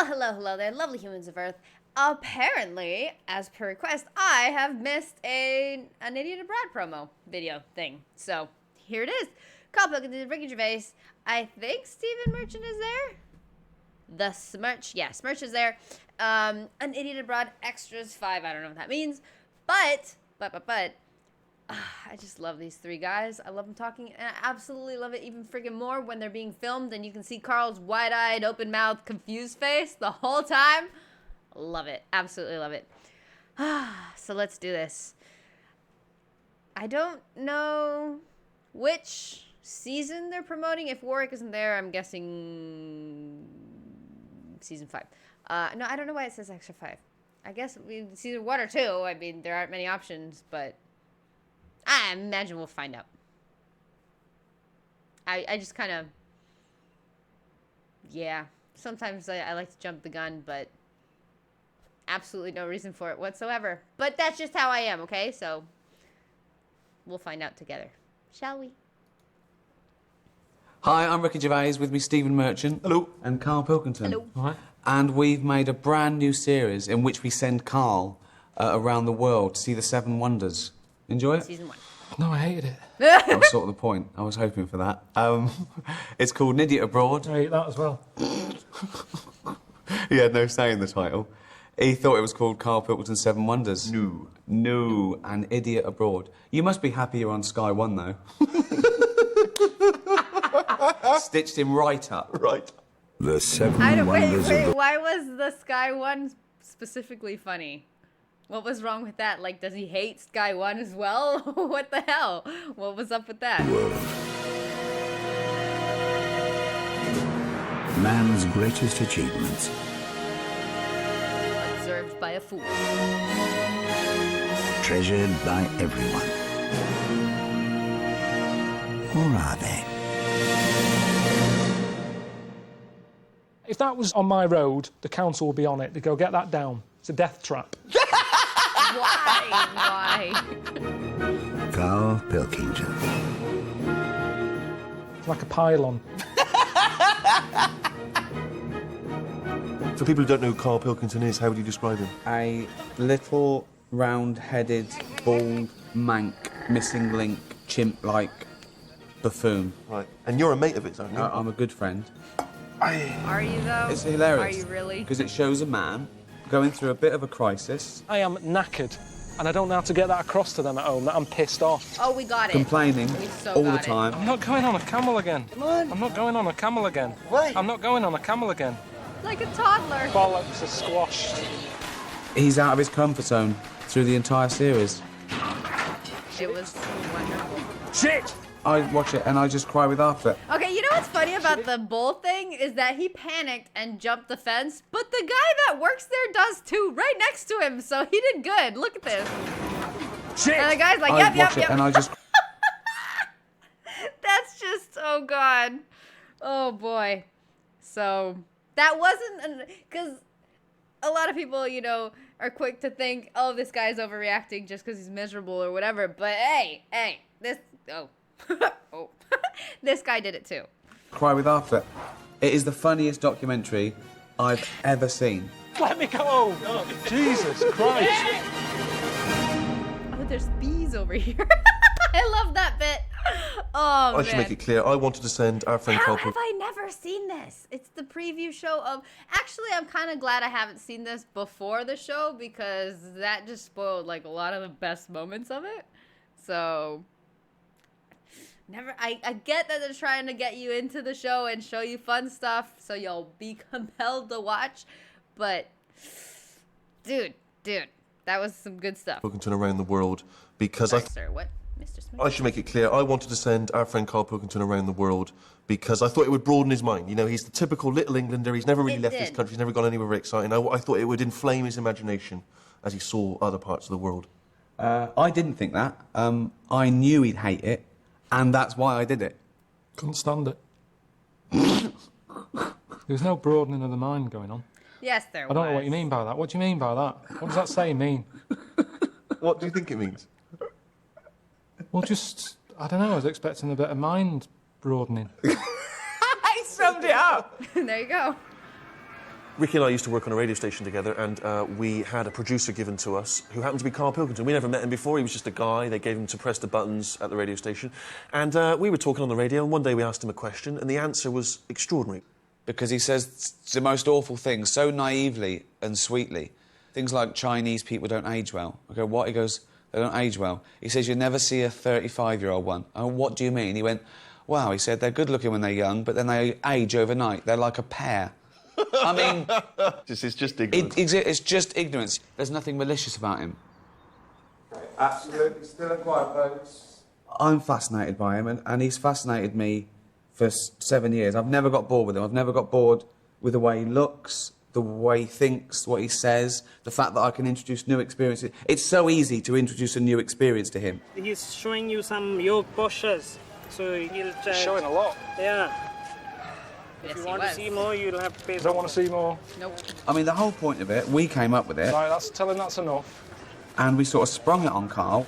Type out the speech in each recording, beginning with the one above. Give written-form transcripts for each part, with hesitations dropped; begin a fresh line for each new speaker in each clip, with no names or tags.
Hello there, lovely humans of Earth. Apparently, as per request, I have missed an Idiot Abroad promo video thing. So, here it is. Karl, Ricky Gervais. I think Stephen Merchant is there. The Smirch, yeah, Smirch is there. An Idiot Abroad Extras 5, I don't know what that means. But, I just love these three guys. I love them talking, and I absolutely love it even friggin' more when they're being filmed and you can see Karl's wide-eyed, open-mouthed, confused face the whole time. Love it. Absolutely love it. So let's do this. I don't know which season they're promoting. If Warwick isn't there, I'm guessing season 5. No, I don't know why it says extra 5. I guess season 1 or 2. I mean, there aren't many options, but I imagine we'll find out. I just kind of, yeah. Sometimes I like to jump the gun, but absolutely no reason for it whatsoever. But that's just how I am, okay? So we'll find out together, shall we?
Hi, I'm Ricky Gervais, with me Stephen Merchant.
Hello.
And Karl Pilkington.
Hello.
All right.
And we've made a brand new series in which we send Karl around the world to see the 7 wonders. Enjoy it?
Season 1.
No, I hated it.
That was sort of the point. I was hoping for that. It's called Idiot Abroad.
I hate that as well.
He had no say in the title. He thought it was called Karl Pilkington's 7 Wonders. No, An Idiot Abroad. You must be happy you're on Sky One, though. Stitched him right up.
Right.
The 7 Wonders of the...
Why was the Sky One specifically funny? What was wrong with that? Like, does he hate Sky One as well? What the hell? What was up with that?
world. Man's greatest achievements.
Observed by a fool.
Treasured by everyone. Or are they?
If that was on my road, the council would be on it. They'd go, get that down. It's a death trap.
Why?
Karl Pilkington.
It's like a pylon.
For people who don't know who Karl Pilkington is, how would you describe him?
A little, round-headed, bald, mank, missing link, chimp-like buffoon.
Right. And you're a mate of his, aren't you?
I'm a good friend.
Are you, though?
It's hilarious.
Are you really?
Because it shows a man going through a bit of a crisis.
I am knackered, and I don't know how to get that across to them at home, that I'm pissed off.
Oh, we got it.
Complaining
We so
all the
got it.
time.
I'm not going on a camel again.
Come on.
I'm not going on a camel again.
Why?
I'm not going on a camel again.
Like a toddler.
Bollocks are squashed.
He's out of his comfort zone through the entire series.
It was wonderful.
Shit!
I watch it and I just cry with laughter.
Okay, you know what's funny about the bull thing is that he panicked and jumped the fence, but the guy that works there does too, right next to him, so he did good. Look at this.
Shit!
And the guy's like,
I
yep,
watch
yep,
it and
yep.
I just...
That's just, oh God. Oh boy. So, that wasn't, because a lot of people, you know, are quick to think, oh, this guy's overreacting just because he's miserable or whatever, but hey, this, oh. Oh. This guy did it too.
cry with laughter. It is the funniest documentary I've ever seen.
Let me go! Jesus Christ!
Oh, there's bees over here. I love that bit. Oh,
I should make it clear, I wanted to send our friend
How
Karl
have I never seen this? It's the preview show of... Actually, I'm kind of glad I haven't seen this before the show because that just spoiled, like, a lot of the best moments of it. So... I get that they're trying to get you into the show and show you fun stuff so you'll be compelled to watch, but... Dude, that was some good stuff.
Pilkington around the world because
Sorry, sir, what? Mr. Smith?
I should make it clear, I wanted to send our friend Karl Pilkington around the world because I thought it would broaden his mind. You know, he's the typical little Englander, he's never really
It
left his
did.
country, he's never gone anywhere very exciting. I thought it would inflame his imagination as he saw other parts of the world.
I didn't think that. I knew he'd hate it, and that's why I did it.
Couldn't stand it. There's no broadening of the mind going on.
Yes, there was.
I don't know what you mean by that. What do you mean by that? What does that say mean?
What do you think it means?
Well, just, I don't know, I was expecting a bit of mind broadening.
He summed it up!
There you go.
Ricky and I used to work on a radio station together, and we had a producer given to us who happened to be Karl Pilkington. We never met him before. He was just a guy. They gave him to press the buttons at the radio station. And we were talking on the radio, and one day we asked him a question, and the answer was extraordinary.
Because he says the most awful things so naively and sweetly. Things like Chinese people don't age well. I go, what? He goes, they don't age well. He says, you never see a 35-year-old one. Oh, what do you mean? He went, wow, he said, they're good-looking when they're young, but then they age overnight. They're like a pear. I mean...
This is just ignorance.
It's just ignorance. There's nothing malicious about him.
Absolutely still and quiet, folks.
I'm fascinated by him, and he's fascinated me for 7 years. I've never got bored with him. I've never got bored with the way he looks, the way he thinks, what he says, the fact that I can introduce new experiences. It's so easy to introduce a new experience to him.
He's showing you some yoke postures, so he'll try...
Showing a lot.
Yeah.
Yes,
If you
he
want
was.
to see more, you'll have to pay.
Don't want to see more.
Nope.
I mean, the whole point of it, we came up with it,
Right, tell him that's enough.
and we sort of sprung it on Karl.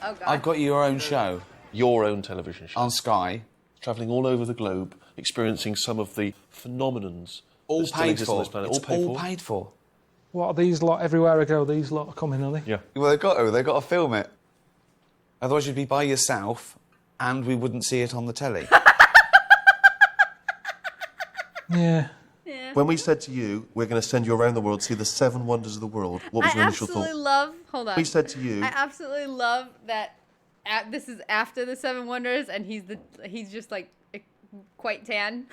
Oh, God.
I've got your own show
Your own television show.
on Sky,
Travelling all over the globe, experiencing some of the phenomenons
all
that still
paid
exist on
for.
this planet.
It's
All paid for.
paid for.
What are these lot? Everywhere I go, these lot are coming, are they?
Yeah.
Well, they've got to film it. Otherwise you'd be by yourself, and we wouldn't see it on the telly.
Yeah.
When we said to you, we're going to send you around the world, see the 7 wonders of the world, what was your initial thought?
Hold on.
We said to you...
I absolutely love that this is after the 7 wonders, and he's just like quite tan.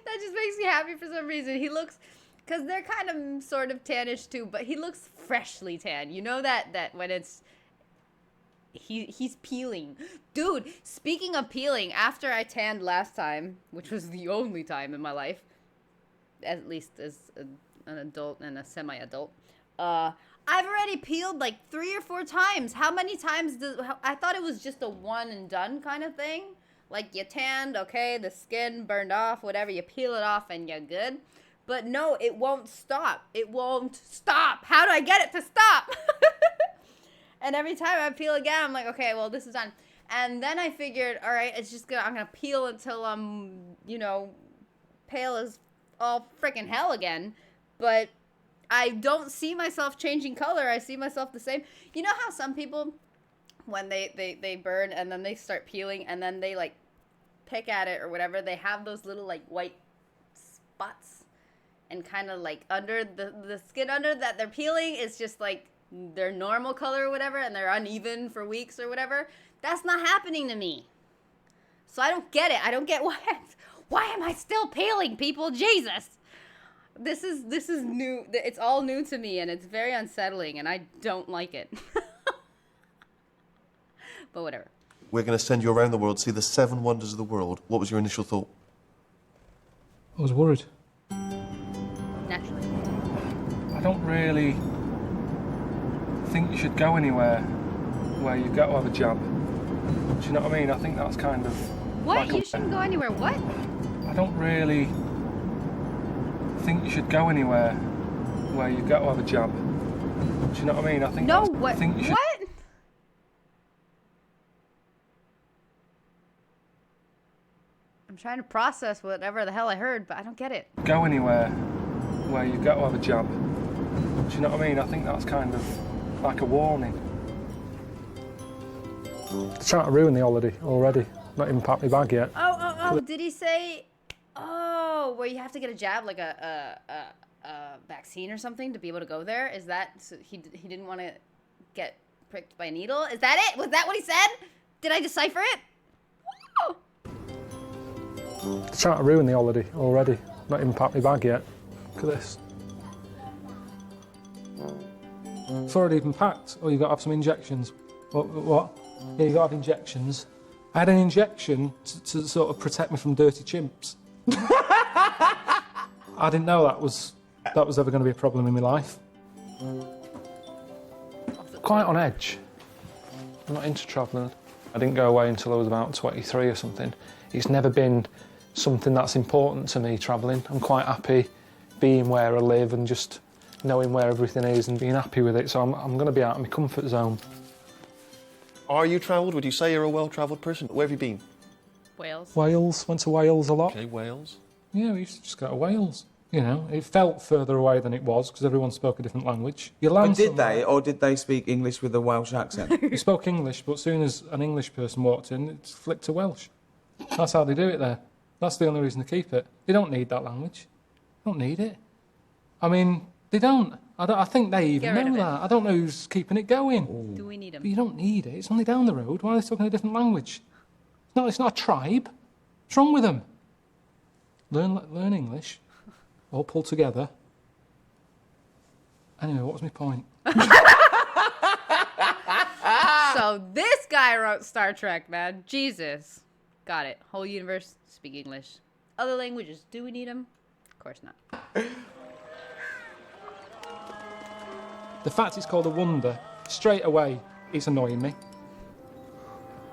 That just makes me happy for some reason. He looks, because they're kind of sort of tannish too, but he looks freshly tan. You know that when it's he's peeling. Dude, speaking of peeling, after I tanned last time, which was the only time in my life, at least as an adult and a semi-adult, I've already peeled like 3 or 4 times. How many times I thought it was just a one and done kind of thing. Like, you tanned, okay, the skin burned off, whatever, you peel it off and you're good. But no, it won't stop. It won't stop. How do I get it to stop? And every time I peel again, I'm like, okay, well, this is done. And then I figured, all right, I'm gonna peel until I'm, pale as all freaking hell again. But I don't see myself changing color. I see myself the same. You know how some people, when they burn and then they start peeling and then they, like, pick at it or whatever, they have those little, like, white spots. And kind of, like, under the skin under that they're peeling is just, like, their normal color or whatever, and they're uneven for weeks or whatever. That's not happening to me. So I don't get it. I don't get why am I still peeling, people? Jesus. This is new. It's all new to me, and it's very unsettling, and I don't like it. But whatever.
We're going to send you around the world, see the 7 wonders of the world. What was your initial thought?
I was worried.
Naturally.
I don't really think you should go anywhere where you've got to have a jab. Do you know what I mean? I think that's kind of...
What?
like
You shouldn't go anywhere. What?
I don't really think you should go anywhere where you've got to have a jab. Do you know what I mean? I think
No,
that's-
what?
I think you should
What? I'm trying to process whatever the hell I heard, but I don't get it.
go anywhere where you've got to have a jab. Do you know what I mean? I think that's kind of like a warning. They're trying to ruin the holiday already. Not even packed my bag yet.
Oh, did he say, oh, where you have to get a jab, like a vaccine or something to be able to go there? Is that, so he didn't want to get pricked by a needle? Is that it? Was that what he said? Did I decipher it? Whoa.
They're trying to ruin the holiday already. Not even packed my bag yet. Look at this. It's already even packed. Oh, you've got to have some injections. What? Yeah, you've got to have injections. I had an injection to sort of protect me from dirty chimps. I didn't know that was ever going to be a problem in my life. Quite on edge. I'm not into travelling. I didn't go away until I was about 23 or something. It's never been something that's important to me, travelling. I'm quite happy being where I live and just knowing where everything is and being happy with it. So I'm going to be out of my comfort zone.
Are you travelled? Would you say you're a well-travelled person? Where have you been?
Wales.
Wales, went to Wales a lot.
Okay, Wales.
Yeah, we used to just go to Wales. You know, it felt further away than it was because everyone spoke a different language. You land
But did
somewhere-
they, or did they speak English with a Welsh accent?
You spoke English, but as soon as an English person walked in, it flipped to Welsh. That's how they do it there. That's the only reason to keep it. They don't need that language. They don't need it. I mean, they don't. I think they even
Get rid
know
of it.
that. I don't know who's keeping it going.
Do we need
But
him?
you don't need it. It's only down the road. Why are they talking a different language? It's not a tribe. What's wrong with them? Learn English. All pulled together. Anyway, what was my point?
So this guy wrote Star Trek, man. Jesus. Got it. Whole universe, speak English. Other languages, do we need them? Of course not.
The fact it's called a wonder, straight away, it's annoying me.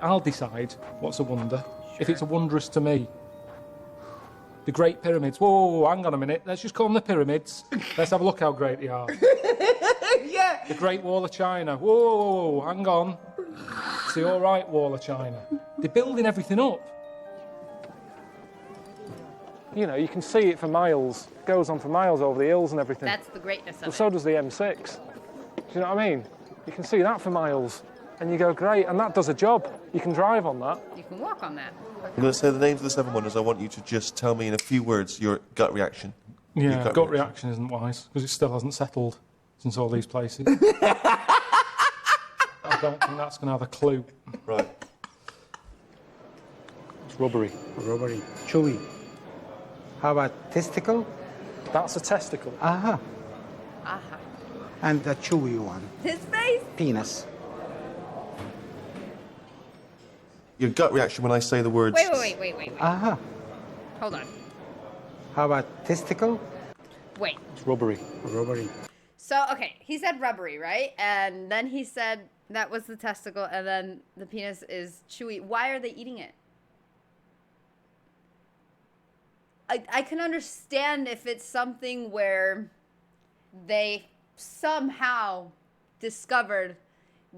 I'll decide what's a wonder if it's wondrous to me. The Great Pyramids. Whoa, hang on a minute. Let's just call them the pyramids. Let's have a look how great they are.
Yeah.
The Great Wall of China. Whoa, hang on. It's the all right Wall of China. They're building everything up. You know, you can see it for miles. It goes on for miles over the hills and everything.
That's the greatness of
Well,
it.
so does the M6. Do you know what I mean? You can see that for miles. And you go, great, and that does a job. You can drive on that.
You can walk on that.
I'm going to say the names of the 7 wonders. I want you to just tell me in a few words your gut reaction. Your
Yeah, gut reaction isn't wise, because it still hasn't settled since all these places. I don't think that's going to have a clue.
Right.
It's rubbery.
Rubbery. Chewy. How about testicle?
That's a testicle.
Aha.
Aha.
And the chewy one.
His face.
Penis.
Your gut reaction when I say the words...
Wait.
Aha.
Hold on.
How about testicle?
Wait.
It's rubbery.
Rubbery.
So, okay, he said rubbery, right? And then he said that was the testicle, and then the penis is chewy. Why are they eating it? I can understand if it's something where they somehow discovered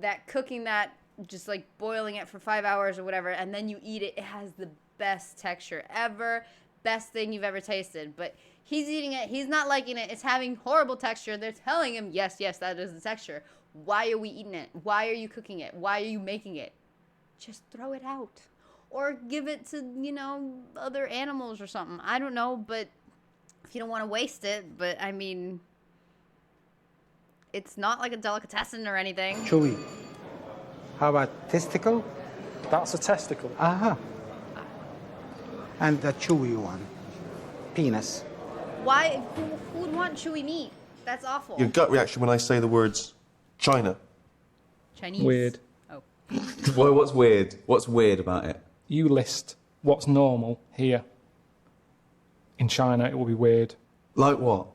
that cooking that, just like boiling it for 5 hours or whatever, and then you eat it, it has the best texture ever, best thing you've ever tasted. But he's eating it, he's not liking it, it's having horrible texture. They're telling him, yes, that is the texture. Why are we eating it? Why are you cooking it? Why are you making it? Just throw it out. Or give it to, other animals or something. I don't know, but if you don't want to waste it, but I mean, it's not like a delicatessen or anything.
Chewy. How about testicle?
That's a testicle.
Aha. And the chewy one. Penis.
Why? Who would want chewy meat? That's awful.
Your gut reaction when I say the words China.
Chinese.
Weird.
Oh.
Well, what's weird? What's weird about it?
You list what's normal here. In China, it will be weird.
Like what?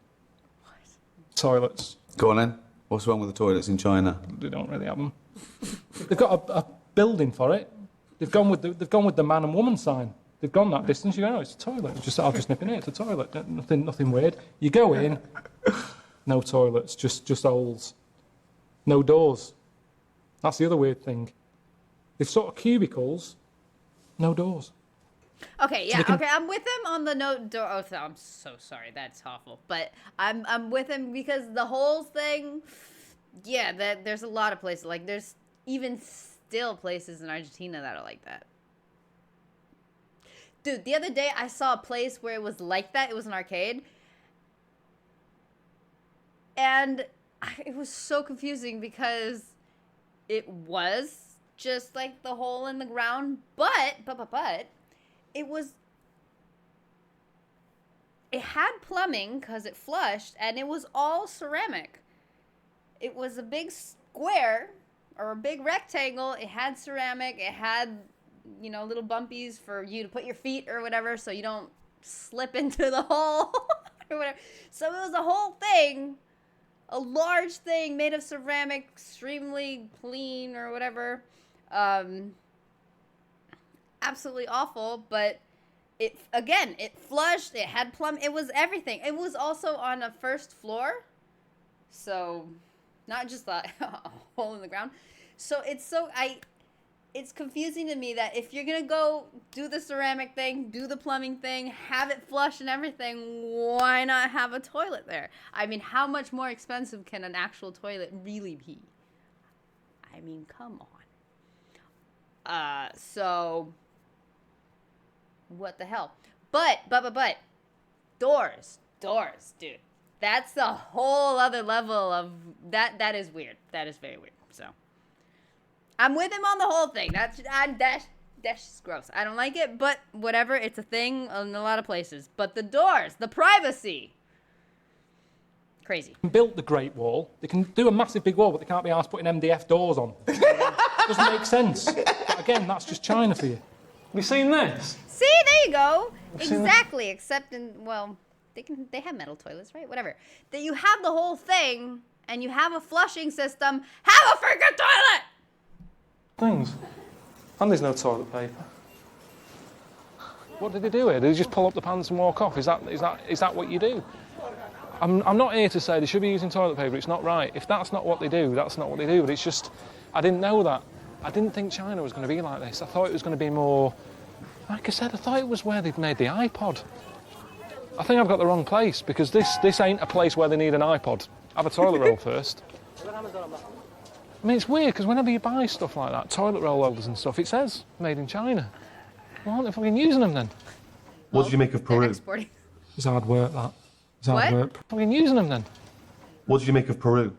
Toilets.
Go on then. What's wrong with the toilets in China?
They don't really have them. They've got a building for it. They've gone with the man and woman sign. They've gone that distance. You go, no, it's a toilet. I'll just nip in it. It's a toilet. Nothing weird. You go in, no toilets, just holes, no doors. That's the other weird thing. They've sort of cubicles, no doors.
Okay, yeah,
can-
okay, I'm with him on the no door. Oh, I'm so sorry, that's awful. But I'm with him because the whole thing, yeah, there's a lot of places. Like, there's even still places in Argentina that are like that. Dude, the other day I saw a place where it was like that. It was an arcade. And it was so confusing because it was just like the hole in the ground, but it had plumbing because it flushed, and it was all ceramic. It was a big square or a big rectangle. It had ceramic. It had, little bumpies for you to put your feet or whatever so you don't slip into the hole or whatever. So it was a whole thing, a large thing made of ceramic, extremely clean or whatever. Absolutely awful, but it flushed, it had plumbing, it was everything. It was also on a first floor, so not just a hole in the ground. So it's confusing to me that if you're gonna go do the ceramic thing, do the plumbing thing, have it flush and everything, why not have a toilet there? I mean, how much more expensive can an actual toilet really be? I mean, come on. So what the hell? But doors, dude. That's a whole other level of that is weird. That is very weird. So I'm with him on the whole thing. That's just gross. I don't like it, but whatever. It's a thing in a lot of places. But the doors, the privacy, crazy.
Built the Great Wall. They can do a massive big wall, but they can't be asked putting MDF doors on. Doesn't make sense. But again, that's just China for you. Have you seen this?
See, there you go. Exactly. Except they have metal toilets, right? Whatever. That you have the whole thing and you have a flushing system. Have a freaking toilet.
Things. And there's no toilet paper. What did they do here? Did they just pull up the pants and walk off? Is that what you do? I'm not here to say they should be using toilet paper. It's not right. If that's not what they do, that's not what they do. But it's just, I didn't know that. I didn't think China was going to be like this. I thought it was going to be more, like I said, I thought it was where they'd made the iPod. I think I've got the wrong place, because this ain't a place where they need an iPod. Have a toilet roll first. I mean, it's weird, because whenever you buy stuff like that, toilet roll holders and stuff, it says made in China. Why aren't they fucking using them then?
What did you make of Peru?
Exporting.
It's hard work, that. It's hard
What?
work. Fucking using them then.
What did you make of Peru?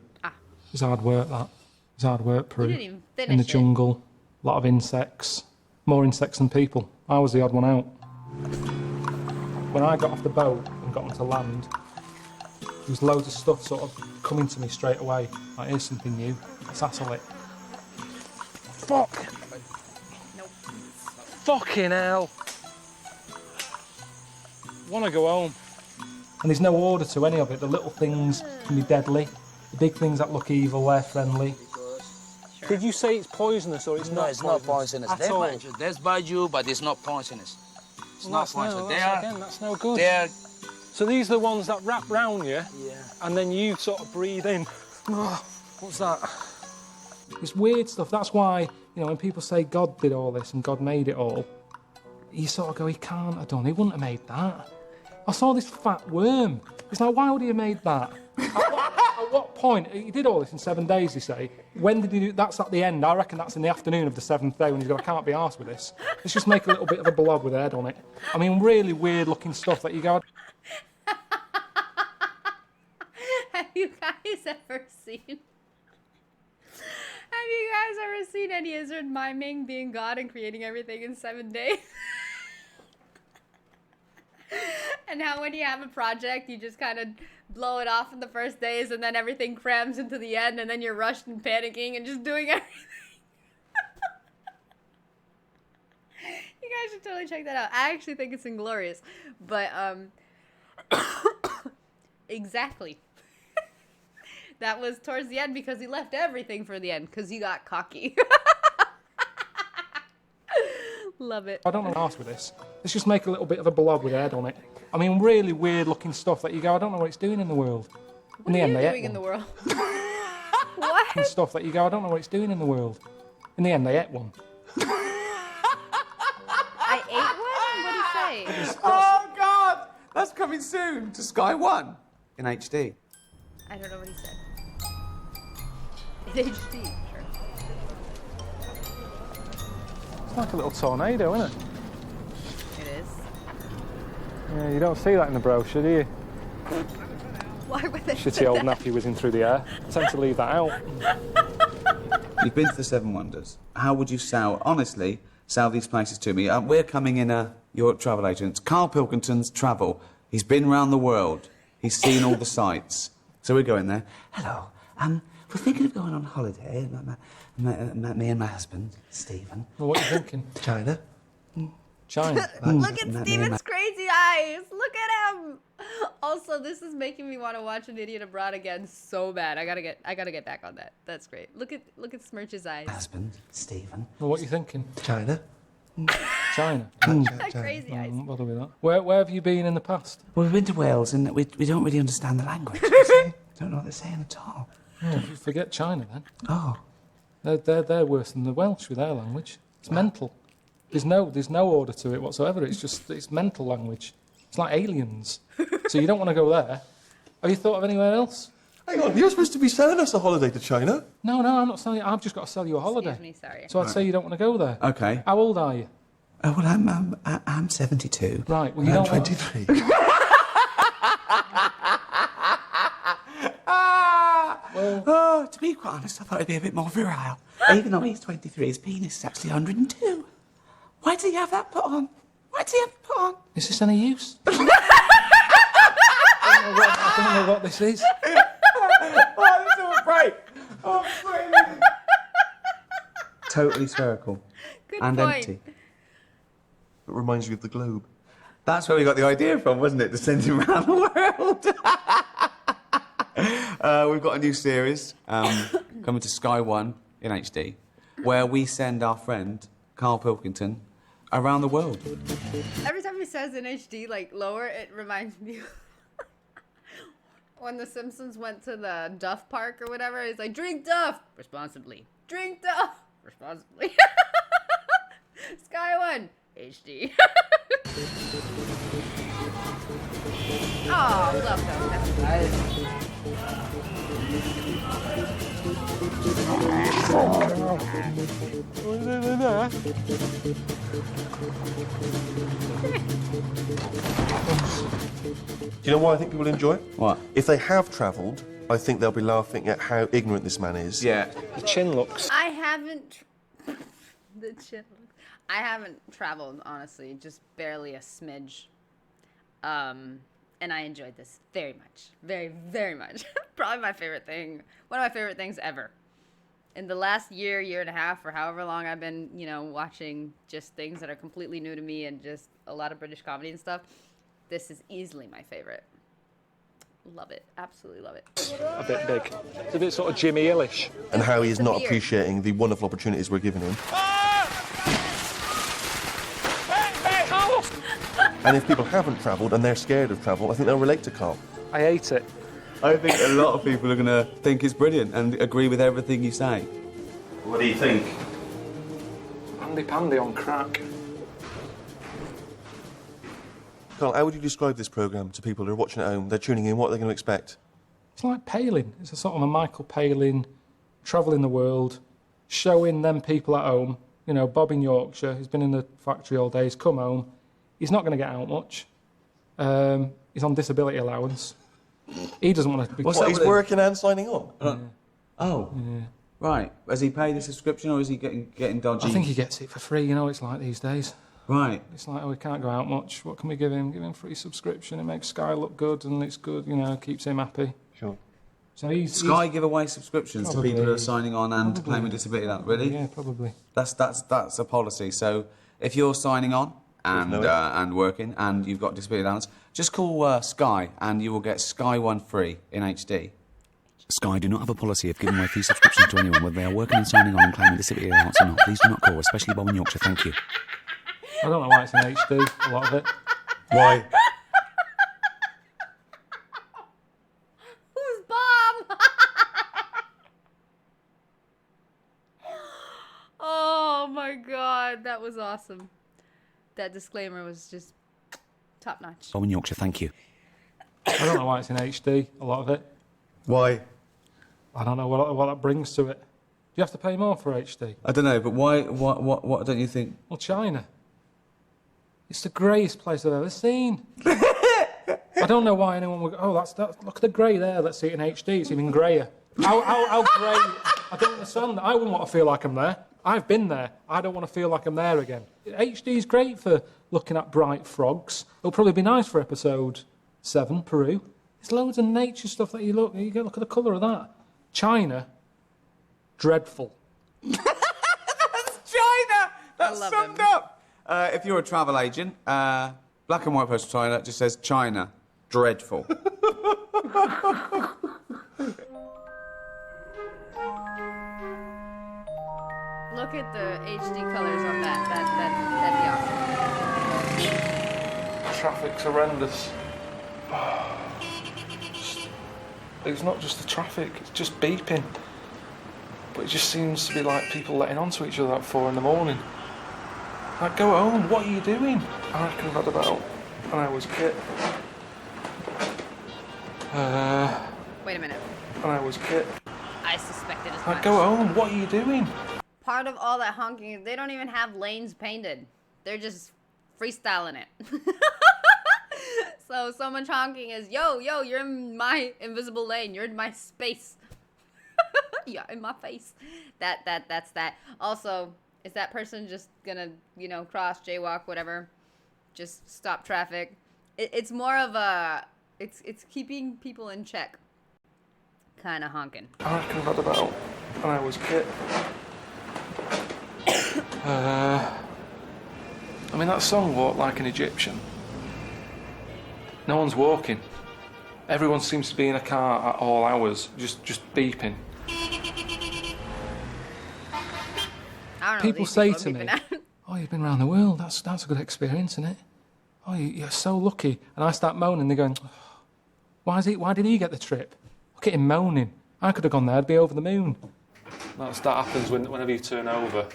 It's hard work, that. It's hard work, Peru.
You didn't even finish
In the
it.
jungle, a lot of insects. More insects than people. I was the odd one out. When I got off the boat and got onto land, there was loads of stuff sort of coming to me straight away. Like, here's something new. Satellite. Fuck!
Nope.
Fucking hell! Want to go home. And there's no order to any of it. The little things can be deadly. The big things that look evil, they're friendly.
Sure.
Did you say it's poisonous or it's
No,
not
it's not poisonous.
at all?
They bite you, but it's not poisonous. It's
Well,
not
that's
poisonous.
no,
They
that's,
are.
again, that's no good.
They are.
So these are the ones that wrap round you,
Yeah.
and then you sort of breathe in. Oh, what's that? It's weird stuff. That's why, you know, when people say God did all this and God made it all, you sort of go, he can't have done. He wouldn't have made that. I saw this fat worm. It's like, why would he have made that? At what point? He did all this in 7 days, they say. When did he do? That's at the end. I reckon that's in the afternoon of the 7th day when he's going, I can't be arsed with this. Let's just make a little bit of a blob with a head on it. I mean, really weird looking stuff that you go,
Have you guys ever seen? Have you guys ever seen Eddie Izzard miming being God and creating everything in 7 days? And how when you have a project, you just kind of blow it off in the first days, and then everything crams into the end, and then you're rushed and panicking and just doing everything. You guys should totally check that out. I actually think it's inglorious, but exactly. That was towards the end because he left everything for the end because he got cocky. Love it.
I don't know what to with this. Let's just make a little bit of a blob with a head on it. I mean, really weird looking stuff that you go, I don't know what it's doing in the world.
What are you doing in the world? What?
And stuff that you go, I don't know what it's doing in the world. In the end, they ate one.
I ate one? What did he say?
Oh, God! That's coming soon to Sky One in HD.
I don't know what he said. In HD, sure.
It's like a little tornado, isn't it?
It is.
Yeah, you don't see that in the brochure, do you?
Why would they
Shitty
say
old
that?
nappy whizzing through the air. I tend to leave that out.
You've been to the Seven Wonders. How would you honestly, sell these places to me? We're coming in your travel agent. Karl Pilkington's travel. He's been around the world. He's seen all the sights. So we're going there. Hello. We're thinking of going on holiday. Me and my husband, Stephen.
Well, what are you thinking?
China.
China.
Look at Steven's crazy eyes. Look at him. Also, this is making me want to watch An Idiot Abroad again so bad. I gotta get back on that. That's great. Look at Smirch's eyes.
Husband, Stephen.
Well, what are you thinking?
China.
China.
Crazy eyes.
Don't bother with that. Where have you been in the past?
Well, we've been to Wales and we don't really understand the language. You see? Don't know what they're saying at all.
Oh, forget China then.
Oh.
They're worse than the Welsh with their language. It's mental. There's no order to it whatsoever. It's mental language. It's like aliens. So you don't want to go there. Have you thought of anywhere else?
Hang on, you're supposed to be selling us a holiday to China.
No, I'm not selling you. I've just got to sell you a holiday.
Excuse me, sorry.
So I'd say you don't want to go there.
Okay.
How old are you?
Oh, well, I'm 72.
Right, well, you
I'm
don't...
23.
Oh, to be quite honest, I thought he'd be a bit more virile. Even though he's 23, his penis is actually 102. Why did he have that put on? Why did he have it put on?
Is this any use? I don't know what this is.
Oh, this is all great. Oh, brilliant. Totally spherical.
Good
and
point.
empty.
It reminds you of the globe.
That's where we got the idea from, wasn't it? To send him around the world. We've got a new series coming to Sky One in HD, where we send our friend Karl Pilkington around the world.
Every time he says in HD, like lower, it reminds me when the Simpsons went to the Duff Park or whatever. He's like, drink Duff responsibly. Drink Duff responsibly. Sky One HD. Oh, love those. That's nice.
Do you know why I think people enjoy it?
What?
If they have travelled, I think they'll be laughing at how ignorant this man is.
Yeah.
The chin looks...
I haven't... the chin. I haven't traveled, honestly. Just barely a smidge. And I enjoyed this very much. Very, very much. Probably my favorite thing. One of my favorite things ever. In the last year and a half, or however long I've been, watching just things that are completely new to me and just a lot of British comedy and stuff, this is easily my favorite. Love it. Absolutely love it.
A bit big. It's a bit sort of Jimmy Hill-ish.
And how he is not
beard.
appreciating the wonderful opportunities we're giving him. And if people haven't travelled and they're scared of travel, I think they'll relate to Karl.
I ate it.
I think a lot of people are going to think it's brilliant and agree with everything you say.
What do you think?
Pandy pandy on crack.
Karl, how would you describe this programme to people who are watching at home? They're tuning in, what are they going to expect?
It's like Palin. It's a sort of a Michael Palin, travelling the world, showing them people at home. Bob in Yorkshire, he's been in the factory all day, he's come home. He's not going to get out much. He's on disability allowance. He doesn't want to be...
What, he's working and signing on?
Oh. Yeah. Right. Has he paid a subscription or is he getting dodgy?
I think he gets it for free, it's like these days.
Right.
It's like, we can't go out much. What can we give him? Give him free subscription. It makes Sky look good and it's good, keeps him happy.
Sure.
So
Sky give away subscriptions to people who are signing on and claiming disability allowance. Really?
Yeah, probably.
That's a policy. So if you're signing on and working and you've got disability allowance, just call Sky and you will get Sky One free in HD.
Sky do not have a policy of giving away free subscriptions to anyone, whether they are working and signing on and claiming disability allowance or not. Please do not call, especially Bob in Yorkshire. Thank you.
I don't know why it's in HD, a lot of it.
Why?
Who's Bob? Oh my god, that was awesome. That disclaimer was just top notch.
Bob in Yorkshire. Thank you.
I don't know why it's in HD, a lot of it.
Why?
I don't know what that brings to it. Do you have to pay more for HD?
I don't know, but why? What don't you think?
Well, China. It's the greyest place I've ever seen. I don't know why anyone would go, oh, that's look at the grey there, let's see it in HD, it's even greyer. How grey? I don't understand. I wouldn't want to feel like I'm there. I've been there. I don't want to feel like I'm there again. HD's great for looking at bright frogs. It'll probably be nice for episode 7, Peru. There's loads of nature stuff that you look at the colour of that. China, dreadful.
That's China! That's
love
summed
him.
up! If you're a travel agent, black and white post China just says China, dreadful.
Look at the HD colors on that'd be awesome.
Traffic's horrendous. It's not just the traffic, it's just beeping. But it just seems to be like people letting on to each other at 4 in the morning. Like, go home, what are you doing? I reckon I've had about an hour's kit.
Wait a minute.
An hour's kit.
I suspected as
Like,
much.
go home, what are you doing?
Part of all that honking is they don't even have lanes painted. They're just freestyling it. So much honking is, yo, you're in my invisible lane. You're in my space. Yeah, in my face. That's that. Also, is that person just gonna, cross, jaywalk, whatever? Just stop traffic? It's more of a, it's keeping people in check. Kind of honking.
I reckon I've had about an hour's kit. I mean, that song, Walk Like an Egyptian. No one's walking. Everyone seems to be in a car at all hours, just beeping.
I don't know,
People
these
say
are
to me,
beeping out.
"Oh, you've been around the world. That's a good experience, isn't it? Oh, you're so lucky." And I start moaning. They're going, oh, "Why did he get the trip? Look at him moaning. I could have gone there. I'd be over the moon." That happens whenever you turn over.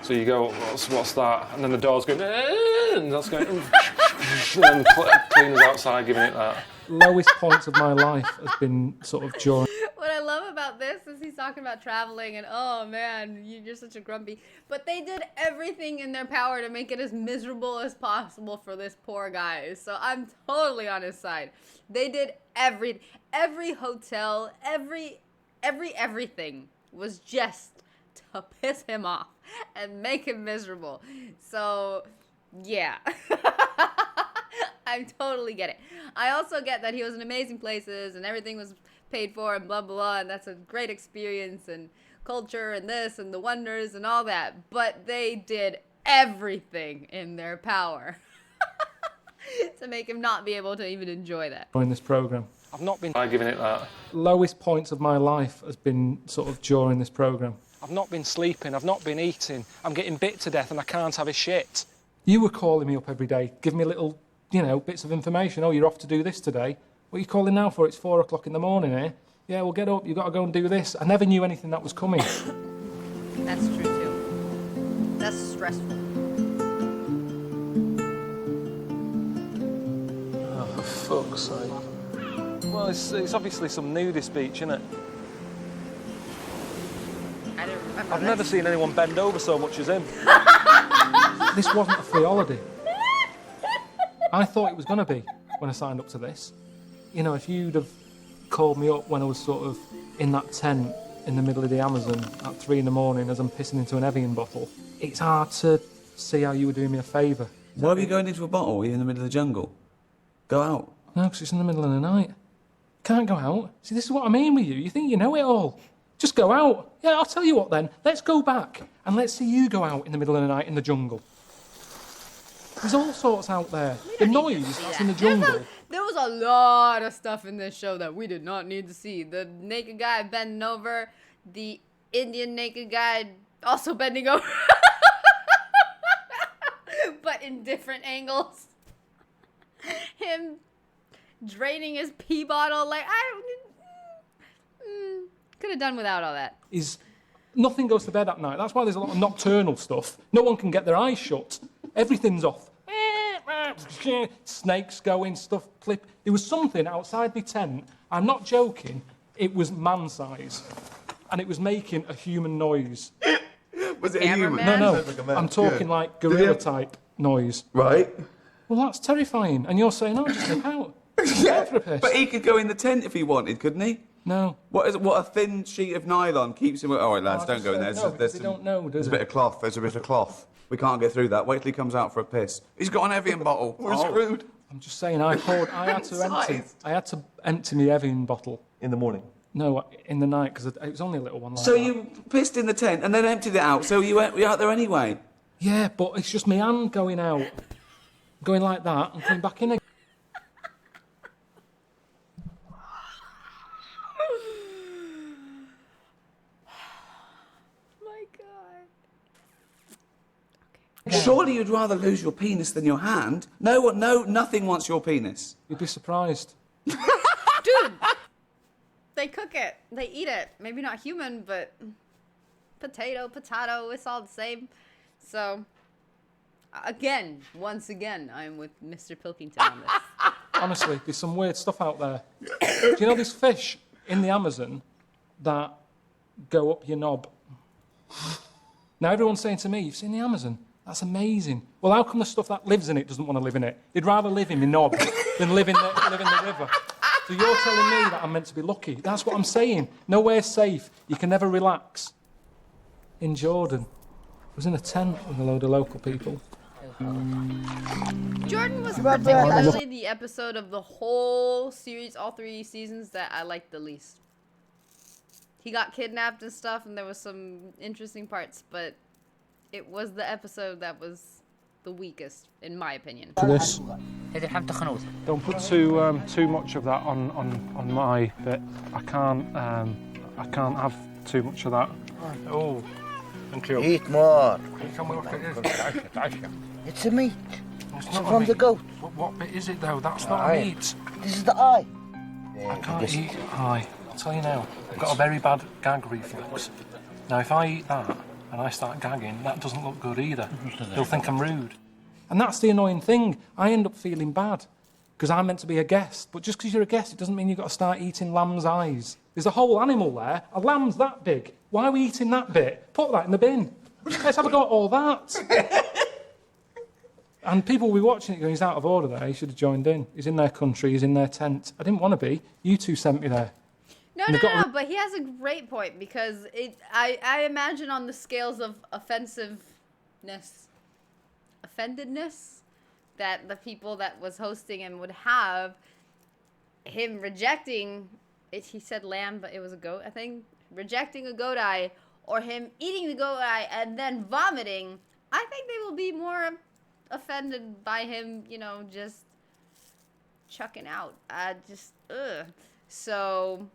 So you go, what's that? And then the door's going, and that's going, and then the cleaner's outside giving it that. Lowest point of my life has been sort of during.
What I love about this is he's talking about traveling and, oh man, you're such a grumpy. But they did everything in their power to make it as miserable as possible for this poor guy. So I'm totally on his side. They did every hotel, everything was just to piss him off and make him miserable. So, yeah. I totally get it. I also get that he was in amazing places and everything was paid for and blah, blah, blah, and that's a great experience and culture and this and the wonders and all that. But they did everything in their power to make him not be able to even enjoy that.
In this programme. I've not been giving it that. Lowest points of my life has been sort of during this programme. I've not been sleeping, I've not been eating, I'm getting bit to death and I can't have a shit. You were calling me up every day, giving me little, bits of information. Oh, you're off to do this today. What are you calling now for? It's 4 o'clock in the morning, eh? Yeah, well, get up, you've got to go and do this. I never knew anything that was coming.
That's true, too. That's stressful.
Oh, for fuck's sake. Well, it's obviously some nudist beach, isn't it?
I don't remember.
I've never seen anyone bend over so much as him. This wasn't a free holiday. I thought it was going to be when I signed up to this. If you'd have called me up when I was sort of in that tent in the middle of the Amazon at 3 in the morning as I'm pissing into an Evian bottle, it's hard to see how you were doing me a favour.
Why were you going into a bottle? You're in the middle of the jungle. Go out.
No, because it's in the middle of the night. Can't go out. See, this is what I mean with you. You think you know it all. Just go out. Yeah, I'll tell you what then. Let's go back and let's see you go out in the middle of the night in the jungle. There's all sorts out there. The noise that's in the jungle.
There was a lot of stuff in this show that we did not need to see. The naked guy bending over, the Indian naked guy also bending over, but in different angles. Him draining his pee bottle, could have done without all that.
Nothing goes to bed at night. That's why there's a lot of nocturnal stuff. No one can get their eyes shut. Everything's off. Snakes going, stuff clip. There was something outside my tent. I'm not joking. It was man-size. And it was making a human noise.
Was it a human?
No. I'm talking like gorilla-type noise.
Right.
Well, that's terrifying. And you're saying, oh, just nip out.
Yeah, but he could go in the tent if he wanted, couldn't he?
No.
What a thin sheet of nylon keeps him... All right, lads, don't go in there.
They don't know,
There's a bit of cloth. There's a bit of cloth. We can't get through that. Wait till he comes out for a piss. He's got an Evian bottle. We're screwed.
I'm just saying, I had to empty my Evian bottle.
In the morning?
No, in the night, because it was only a little one like
So
that.
you pissed in the tent and then emptied it out, so you were out there anyway?
Yeah, but it's just my hand going out, going like that, and coming back in again.
Surely you'd rather lose your penis than your hand. Nothing wants your penis.
You'd be surprised.
Dude, They cook it. They eat it. Maybe not human, but potato, it's all the same. So, again, once again, I'm with Mr. Pilkington on this.
Honestly, there's some weird stuff out there. Do you know there's fish in the Amazon that go up your knob? Now everyone's saying to me, you've seen the Amazon? That's amazing. Well, how come the stuff that lives in it doesn't want to live in it? They'd rather live in my knob than live in the river. So you're telling me that I'm meant to be lucky. That's what I'm saying. Nowhere's safe. You can never relax. In Jordan, I was in a tent with a load of local people.
Jordan was particularly the episode of the whole series, all 3 seasons, that I liked the least. He got kidnapped and stuff, and there was some interesting parts, but it was the episode that was the weakest, in my opinion.
To this. Don't put too much of that on my bit. I can't have too much of that. Oh, thank you.
Eat more.
Can we look at it?
It's a meat.
It's
not from the goat.
What bit is it though? That's not meat.
This is the eye.
I can't eat eye. I'll tell you now. I've got a very bad gag reflex. Now, if I eat that and I start gagging, that doesn't look good either. They'll think I'm rude. And that's the annoying thing. I end up feeling bad because I'm meant to be a guest. But just because you're a guest, it doesn't mean you've got to start eating lamb's eyes. There's a whole animal there. A lamb's that big. Why are we eating that bit? Put that in the bin. Let's have a go at all that. And people will be watching it going, he's out of order there. He should have joined in. He's in their country. He's in their tent. I didn't want to be. You two sent me there.
No, but he has a great point because I imagine on the scales of offendedness, that the people that was hosting him would have, him rejecting, he said lamb, but it was a goat, I think, rejecting a goat eye, or him eating the goat eye and then vomiting, I think they will be more offended by him, you know, just chucking out. So,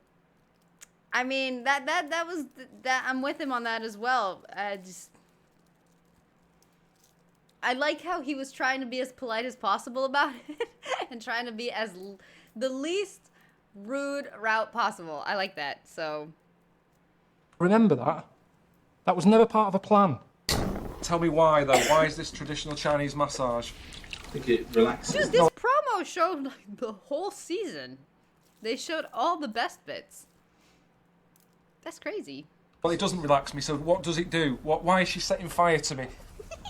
I mean, that was I'm with him on that as well. I like how he was trying to be as polite as possible about it and trying to be as the least rude route possible. I like that. So,
remember that. That was never part of a plan. Tell me why, though. Why is this traditional Chinese massage?
I think it relaxes.
Dude, this promo showed like the whole season. They showed all the best bits. That's crazy.
Well, it doesn't relax me, so what does it do? Why is she setting fire to me?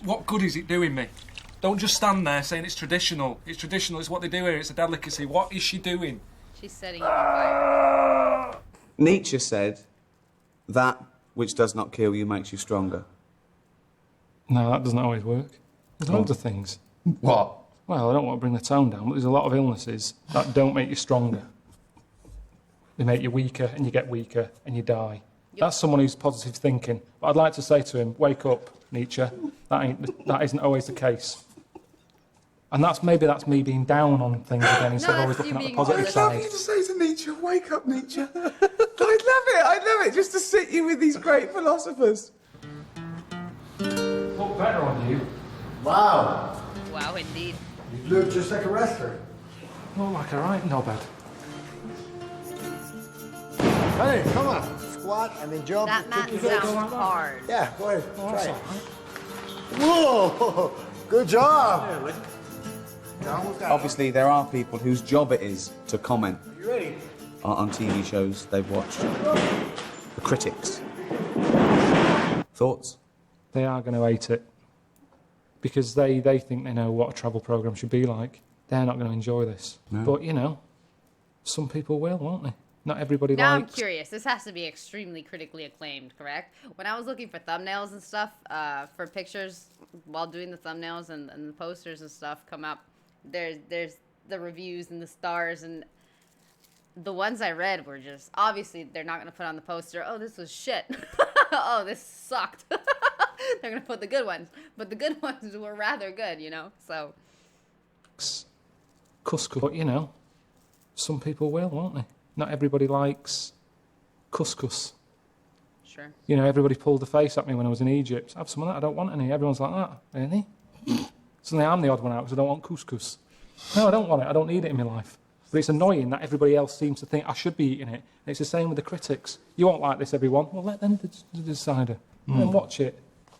What good is it doing me? Don't just stand there saying it's traditional. It's traditional, it's what they do here, it's a delicacy. What is she doing?
She's setting it on fire.
Nietzsche said, that which does not kill you makes you stronger.
No, that doesn't always work. There's loads of things.
What?
Well, I don't want to bring the tone down, but there's a lot of illnesses that don't make you stronger. They make you weaker, and you get weaker, and you die. Yep. That's someone who's positive thinking. But I'd like to say to him, wake up, Nietzsche. That isn't always the case. And that's me being down on things again instead of always looking at the positive side.
I'd love you to say to Nietzsche, wake up, Nietzsche. I'd love it, just to sit you with these great philosophers.
Look better on you.
Wow.
Wow, indeed.
You look just like a wrestler.
Not like a right knobhead.
Hey, come on. Squat and then jump.
That mat sounds hard.
Yeah, go ahead. Try it. Whoa! Good job.
Obviously, there are people whose job it is to comment
You ready?
on TV shows they've watched. The critics. Thoughts?
They are going to hate it. Because they think they know what a travel programme should be like. They're not going to enjoy this.
No.
But, you know, some people will, won't they? Not everybody
Now
likes...
I'm curious. This has to be extremely critically acclaimed, correct? When I was looking for thumbnails and stuff, for pictures while doing the thumbnails and the posters and stuff come up, there's the reviews and the stars, and the ones I read were just, obviously, they're not going to put on the poster, oh, this was shit. Oh, this sucked. They're going to put the good ones. But the good ones were rather good, you know? So.
Couscous. But, you know, some people will, won't they? Not everybody likes couscous.
Sure.
You know, everybody pulled the face at me when I was in Egypt. Have some of that, I don't want any. Everyone's like that. Really? Suddenly I'm the odd one out because I don't want couscous. No, I don't want it. I don't need it in my life. But it's annoying that everybody else seems to think I should be eating it. And it's the same with the critics. You won't like this, everyone. Well, let them decide it. Let them watch it.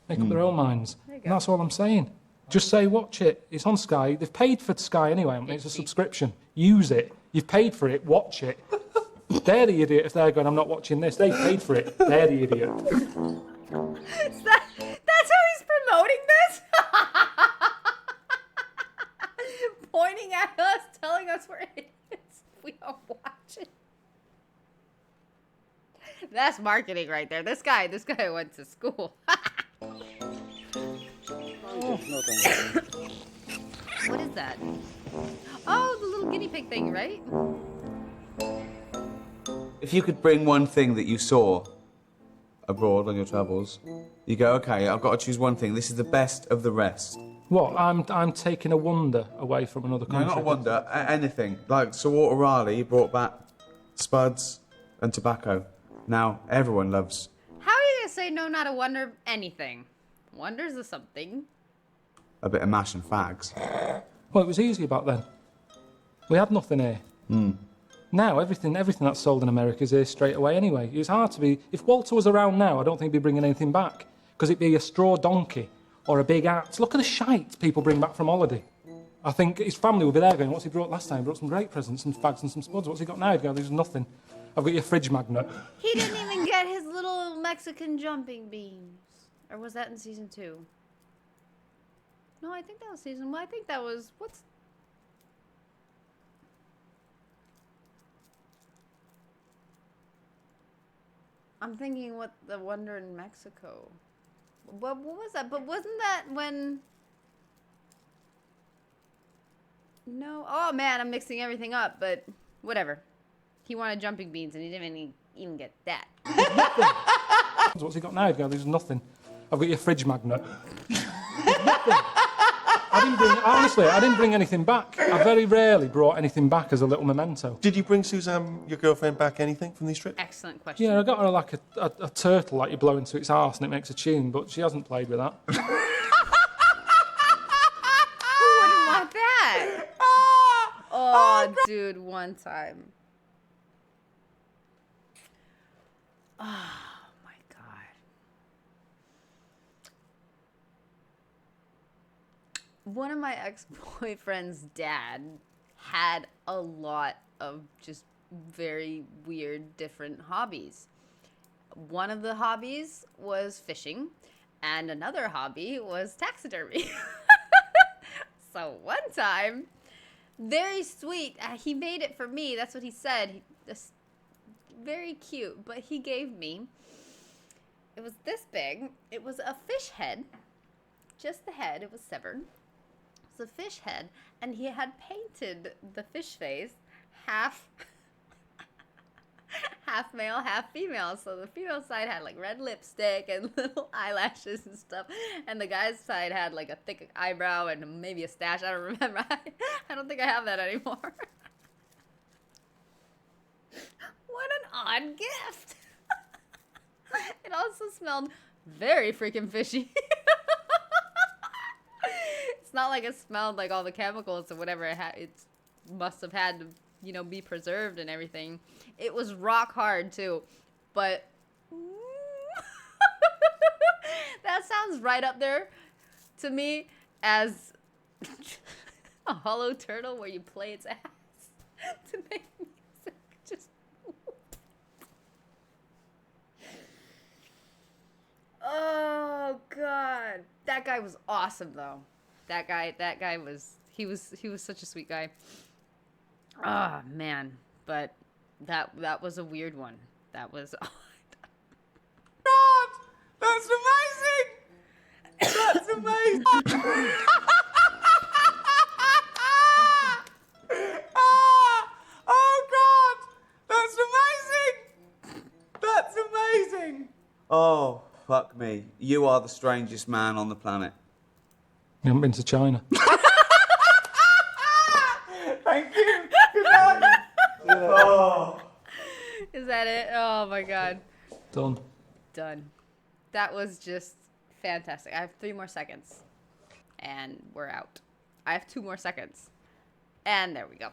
Make up their own minds. And that's all I'm saying. Just say watch it. It's on Sky. They've paid for Sky anyway. I mean, it's a subscription. Use it. You've paid for it. Watch it. They're the idiot if they're going, I'm not watching this. They paid for it. They're the idiot.
That's how he's promoting this? Pointing at us, telling us we're idiots. We don't watch it. That's marketing right there. This guy went to school. What is that? Oh, the little guinea pig thing, right?
If you could bring one thing that you saw abroad on your travels, you go, okay, I've got to choose one thing. This is the best of the rest.
What? I'm taking a wonder away from another country.
No, not a wonder. Anything. Like Saad UTuber brought back spuds and tobacco. Now everyone loves.
How are you gonna say no, not a wonder? Anything. Wonders of something.
A bit of mash and fags.
Well, it was easy back then. We had nothing here. Now everything that's sold in America is here straight away anyway. It's hard to be. If Walter was around now, I don't think he'd be bringing anything back because it'd be a straw donkey or a big axe. Look at the shite people bring back from holiday. I think his family would be there going, what's he brought last time? He brought some great presents, some fags and some spuds. What's he got now? He'd go, there's nothing. I've got your fridge magnet.
He didn't even get his little Mexican jumping beans. Or was that in season 2? No, I think that was season 1. I think that was... What's... I'm thinking what the wonder in Mexico. What was that? But wasn't that when... No. Oh, man, I'm mixing everything up, but whatever. He wanted jumping beans, and he didn't even get that.
What's he got now? He'd go, there's nothing. I've got your fridge magnet. I didn't bring anything back. I very rarely brought anything back as a little memento.
Did you bring Suzanne, your girlfriend, back anything from these trips?
Excellent question.
Yeah, I got her like a turtle like you blow into its arse and it makes a tune, but she hasn't played with that.
Who wouldn't want that? Oh, dude, one time. Oh, my God. One of my ex-boyfriend's dad had a lot of just very weird, different hobbies. One of the hobbies was fishing, and another hobby was taxidermy. So one time, very sweet, he made it for me. That's what he said. Very cute, but he gave me, it was this big. It was a fish head, just the head. It was severed. It was a fish head, and he had painted the fish face half male, half female. So the female side had like red lipstick and little eyelashes and stuff, and the guy's side had like a thick eyebrow and maybe a stash. I don't remember. I don't think I have that anymore. What an odd gift. It also smelled very freaking fishy. It's not like it smelled like all the chemicals or whatever it must have had to, you know, be preserved and everything. It was rock hard too, but that sounds right up there to me as a hollow turtle where you play its ass to make music. Just oh God, that guy was awesome though. That guy was he was such a sweet guy. Oh man, but that was a weird one. That was odd.
God, that's amazing. That's amazing. Oh God, that's amazing. That's amazing. Oh. Fuck me. You are the strangest man on the planet.
You haven't been to China.
Thank you. Good night. Oh.
Is that it? Oh my God.
Done.
That was just fantastic. I have 3 more seconds. And we're out. I have 2 more seconds. And there we go.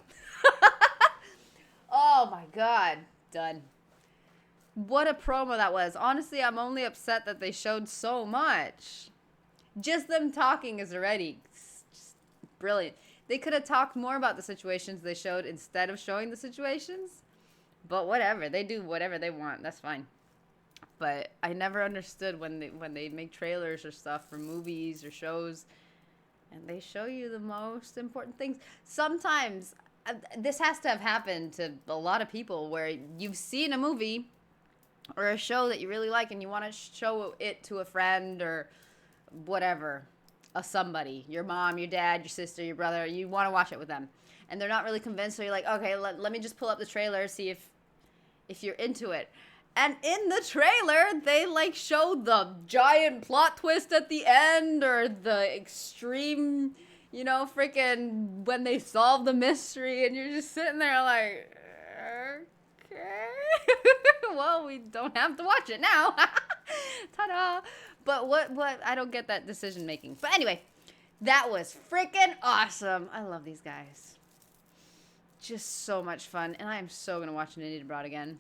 God. Done. What a promo that was. Honestly, I'm only upset that they showed so much. Just them talking is already just brilliant. They could have talked more about the situations they showed instead of showing the situations. But whatever. They do whatever they want. That's fine. But I never understood when they make trailers or stuff for movies or shows and they show you the most important things. Sometimes this has to have happened to a lot of people where you've seen a movie or a show that you really like and you want to show it to a friend or whatever, somebody, your mom, your dad, your sister, your brother, you want to watch it with them. And they're not really convinced, so you're like, okay, let me just pull up the trailer, see if you're into it. And in the trailer, they like show the giant plot twist at the end or the extreme, you know, freaking when they solve the mystery and you're just sitting there like, okay. Well, we don't have to watch it now. Ta-da. But what I don't get that decision making. But anyway, that was freaking awesome. I love these guys. Just so much fun. And I am so going to watch An Idiot Abroad again.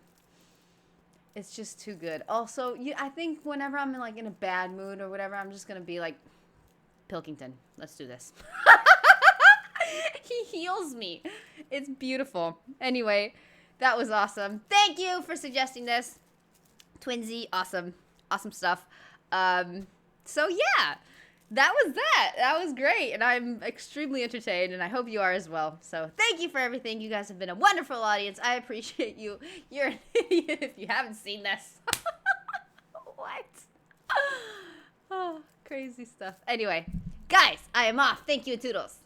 It's just too good. Also, I think whenever I'm in a bad mood or whatever, I'm just going to be like, Pilkington, let's do this. He heals me. It's beautiful. Anyway, that was awesome. Thank you for suggesting this. Twinsy, awesome. Awesome stuff. So yeah, that was that. That was great. And I'm extremely entertained and I hope you are as well. So thank you for everything. You guys have been a wonderful audience. I appreciate you. You're an idiot if you haven't seen this. What? Oh, crazy stuff. Anyway, guys, I am off. Thank you, Toodles.